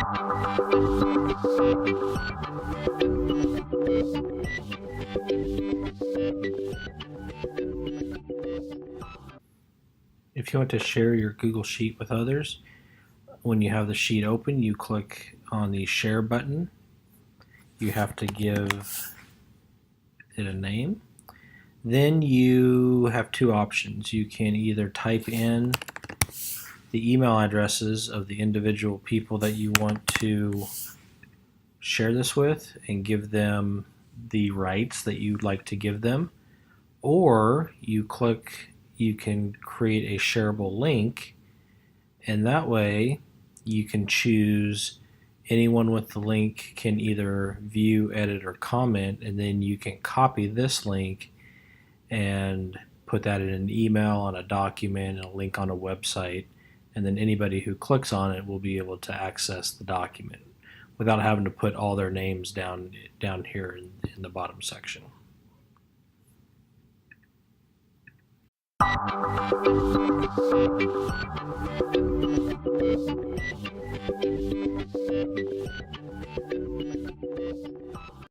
If you want to share your Google Sheet with others, when you have the sheet open, you click on the share button. You have to give it a name. Then you have two options. You can either type in the email addresses of the individual people that you want to share this with and give them the rights that you'd like to give them, or you can create a shareable link, and that way you can choose anyone with the link can either view, edit, or comment, and then you can copy this link and put that in an email, on a document, and a link on a website, and then anybody who clicks on it will be able to access the document without having to put all their names down here in the bottom section.